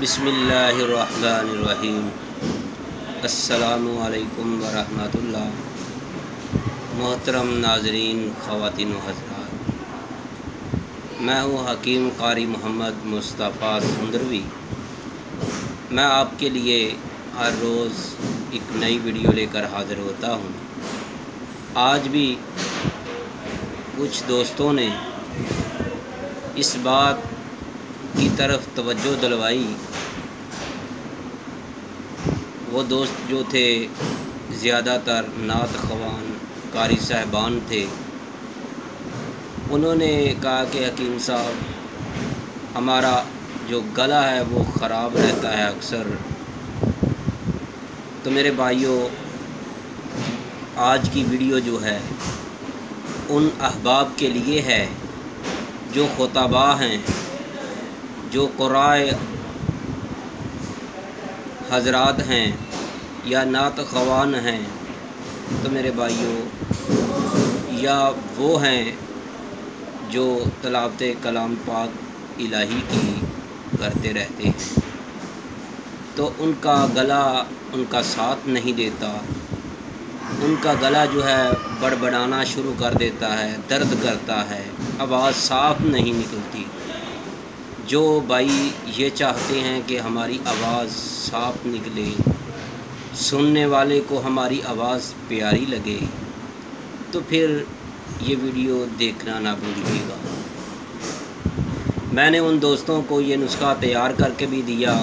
بسم اللہ الرحمن الرحیم۔ السلام علیکم ورحمۃ اللہ۔ محترم ناظرین، خواتین و حضرات، میں ہوں حکیم قاری محمد مصطفیٰ سندروی۔ میں آپ کے لیے ہر روز ایک نئی ویڈیو لے کر حاضر ہوتا ہوں۔ آج بھی کچھ دوستوں نے اس بات کی طرف توجہ دلوائی، وہ دوست جو تھے زیادہ تر نعت خوان قاری صاحبان تھے۔ انہوں نے کہا کہ حکیم صاحب، ہمارا جو گلا ہے وہ خراب رہتا ہے اکثر۔ تو میرے بھائیوں، آج کی ویڈیو جو ہے ان احباب کے لیے ہے جو خطباء ہیں، جو قرائے حضرات ہیں یا نعت خوان ہیں۔ تو میرے بھائیوں، یا وہ ہیں جو تلاوت کلام پاک الہی کی کرتے رہتے ہیں، تو ان کا گلا ان کا ساتھ نہیں دیتا۔ ان کا گلا جو ہے بڑبڑانا شروع کر دیتا ہے، درد کرتا ہے، آواز صاف نہیں نکلتی۔ جو بھائی یہ چاہتے ہیں کہ ہماری آواز صاف نکلے، سننے والے کو ہماری آواز پیاری لگے، تو پھر یہ ویڈیو دیکھنا نہ بھولیے گا۔ میں نے ان دوستوں کو یہ نسخہ تیار کر کے بھی دیا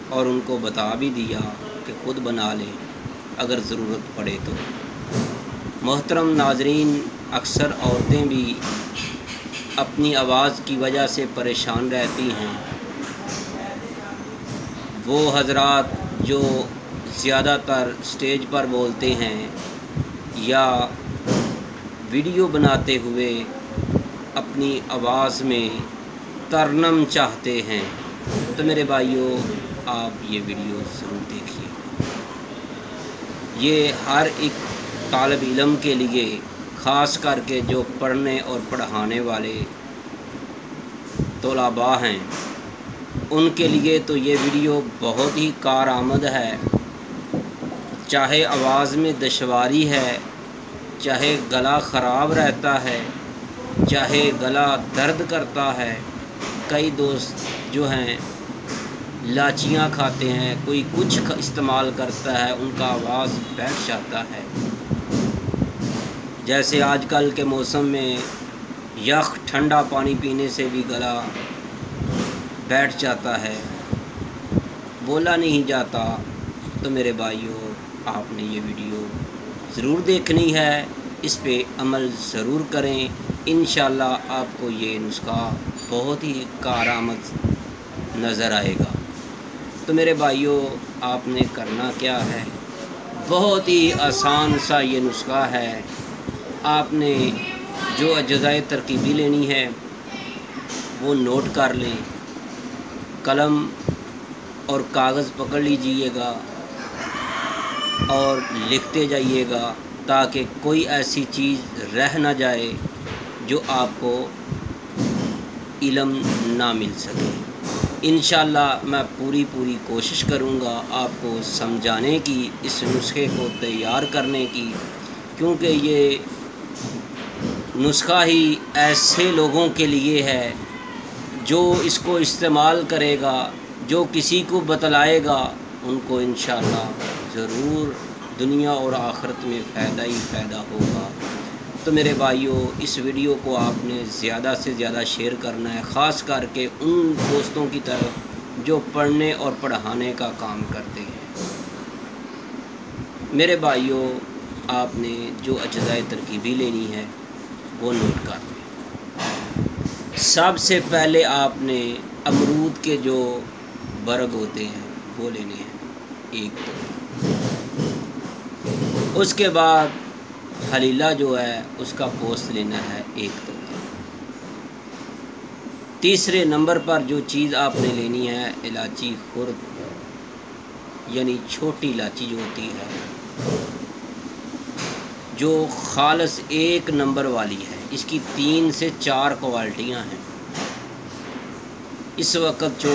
اور ان کو بتا بھی دیا کہ خود بنا لیں اگر ضرورت پڑے تو۔ محترم ناظرین، اکثر عورتیں بھی اپنی آواز کی وجہ سے پریشان رہتی ہیں۔ وہ حضرات جو زیادہ تر سٹیج پر بولتے ہیں یا ویڈیو بناتے ہوئے اپنی آواز میں ترنم چاہتے ہیں، تو میرے بھائیوں، آپ یہ ویڈیو ضرور دیکھیے۔ یہ ہر ایک طالب علم کے لیے، خاص کر کے جو پڑھنے اور پڑھانے والے طلباء ہیں، ان کے لیے تو یہ ویڈیو بہت ہی کارآمد ہے۔ چاہے آواز میں دشواری ہے، چاہے گلا خراب رہتا ہے، چاہے گلا درد کرتا ہے۔ کئی دوست جو ہیں لاچیاں کھاتے ہیں، کوئی کچھ استعمال کرتا ہے، ان کا آواز بیٹھ جاتا ہے۔ جیسے آج کل کے موسم میں یخ ٹھنڈا پانی پینے سے بھی گلا بیٹھ جاتا ہے، بولا نہیں جاتا۔ تو میرے بھائیوں، آپ نے یہ ویڈیو ضرور دیکھنی ہے، اس پہ عمل ضرور کریں۔ انشاءاللہ آپ کو یہ نسخہ بہت ہی کارآمد نظر آئے گا۔ تو میرے بھائیوں، آپ نے کرنا کیا ہے، بہت ہی آسان سا یہ نسخہ ہے۔ آپ نے جو اجزائے ترکیبی لینی ہے وہ نوٹ کر لیں، قلم اور کاغذ پکڑ لیجئے گا اور لکھتے جائیے گا، تاکہ کوئی ایسی چیز رہ نہ جائے جو آپ کو علم نہ مل سکے۔ انشاءاللہ میں پوری کوشش کروں گا آپ کو سمجھانے کی، اس نسخے کو تیار کرنے کی، کیونکہ یہ نسخہ ہی ایسے لوگوں کے لیے ہے جو اس کو استعمال کرے گا، جو کسی کو بتلائے گا، ان کو انشاءاللہ ضرور دنیا اور آخرت میں فائدہ ہی فائدہ ہوگا۔ تو میرے بھائیوں، اس ویڈیو کو آپ نے زیادہ سے زیادہ شیئر کرنا ہے، خاص کر کے ان دوستوں کی طرف جو پڑھنے اور پڑھانے کا کام کرتے ہیں۔ میرے بھائیوں، آپ نے جو اجزائے ترکیبی لینی ہے وہ نوٹ کر لیں۔ سب سے پہلے آپ نے امرود کے جو برگ ہوتے ہیں وہ لینے ہیں، ایک تو۔ اس کے بعد حلیلہ جو ہے اس کا پوست لینا ہے، ایک تو۔ تیسرے نمبر پر جو چیز آپ نے لینی ہے، الائچی خرد، یعنی چھوٹی الائچی جو ہوتی ہے، جو خالص 1 نمبر والی ہے۔ اس کی 3 سے 4 کوالٹیاں ہیں۔ اس وقت جو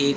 1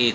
1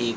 1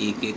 1-1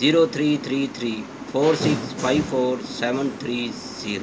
033346544730।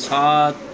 7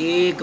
1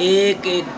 1-1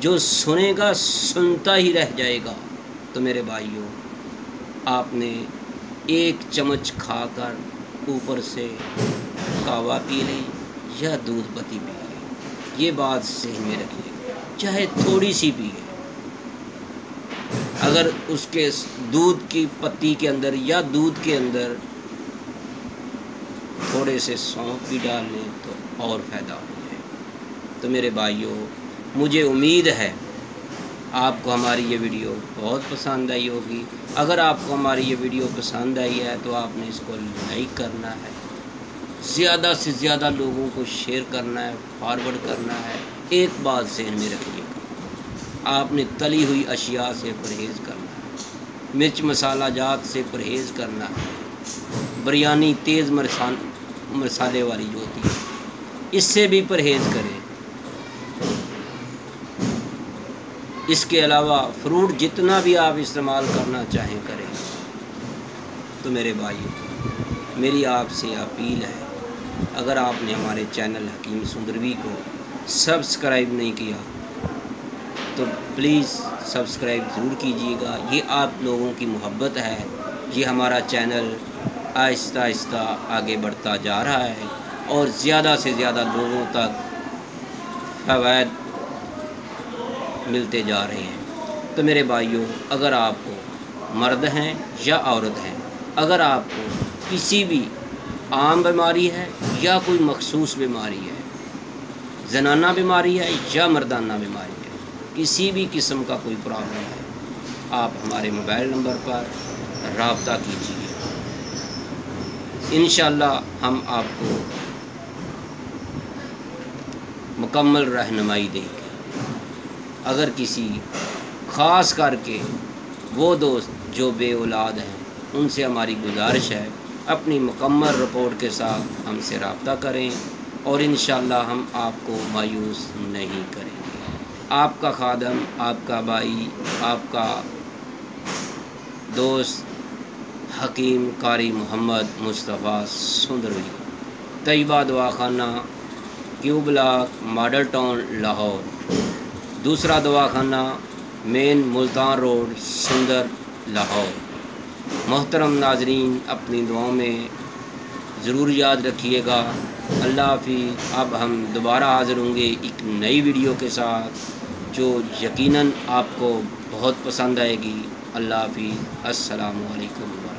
جو سنے گا سنتا ہی رہ جائے گا۔ تو میرے بھائیوں، آپ نے ایک چمچ کھا کر اوپر سے کہوہ پی لیں یا دودھ پتی پی لیں، یہ بات ذہن میں رکھیے، چاہے تھوڑی سی پیے۔ اگر اس کے دودھ کی پتی کے اندر یا دودھ کے اندر تھوڑے سے سونف بھی ڈال لیں تو اور فائدہ ہو جائے۔ تو میرے بھائیوں، مجھے امید ہے آپ کو ہماری یہ ویڈیو بہت پسند آئی ہوگی۔ اگر آپ کو ہماری یہ ویڈیو پسند آئی ہے تو آپ نے اس کو لائک کرنا ہے، زیادہ سے زیادہ لوگوں کو شیئر کرنا ہے، فارورڈ کرنا ہے۔ ایک بات ذہن میں رکھیے گا، آپ نے تلی ہوئی اشیاء سے پرہیز کرنا ہے، مرچ مسالہ جات سے پرہیز کرنا ہے، بریانی تیز مسالے والی جو ہوتی ہے اس سے بھی پرہیز کریں۔ اس کے علاوہ فروٹ جتنا بھی آپ استعمال کرنا چاہیں کریں۔ تو میرے بھائی، میری آپ سے اپیل ہے، اگر آپ نے ہمارے چینل حکیم سندروی کو سبسکرائب نہیں کیا تو پلیز سبسکرائب ضرور کیجیے گا۔ یہ آپ لوگوں کی محبت ہے، یہ ہمارا چینل آہستہ آہستہ آگے بڑھتا جا رہا ہے اور زیادہ سے زیادہ لوگوں تک فوائد ملتے جا رہے ہیں۔ تو میرے بھائیوں، اگر آپ کو مرد ہیں یا عورت ہیں، اگر آپ کو کسی بھی عام بیماری ہے یا کوئی مخصوص بیماری ہے، زنانہ بیماری ہے یا مردانہ بیماری ہے، کسی بھی قسم کا کوئی پرابلم ہے، آپ ہمارے موبائل نمبر پر رابطہ کیجیے۔ انشاءاللہ ہم آپ کو مکمل رہنمائی دیں گے۔ اگر کسی خاص کر کے وہ دوست جو بے اولاد ہیں، ان سے ہماری گزارش ہے اپنی مکمل رپورٹ کے ساتھ ہم سے رابطہ کریں اور انشاءاللہ ہم آپ کو مایوس نہیں کریں گے۔ آپ کا خادم، آپ کا بھائی، آپ کا دوست حکیم قاری محمد مصطفیٰ سندروی، طیبہ دواخانہ، کیو بلاک، ماڈل ٹاؤن، لاہور۔ دوسرا دواخانہ مین ملتان روڈ، سندر، لاہور۔ محترم ناظرین، اپنی دعاؤں میں ضرور یاد رکھیے گا۔ اللہ حافظ۔ اب ہم دوبارہ حاضر ہوں گے ایک نئی ویڈیو کے ساتھ جو یقیناً آپ کو بہت پسند آئے گی۔ اللہ حافظ۔ السلام علیکم۔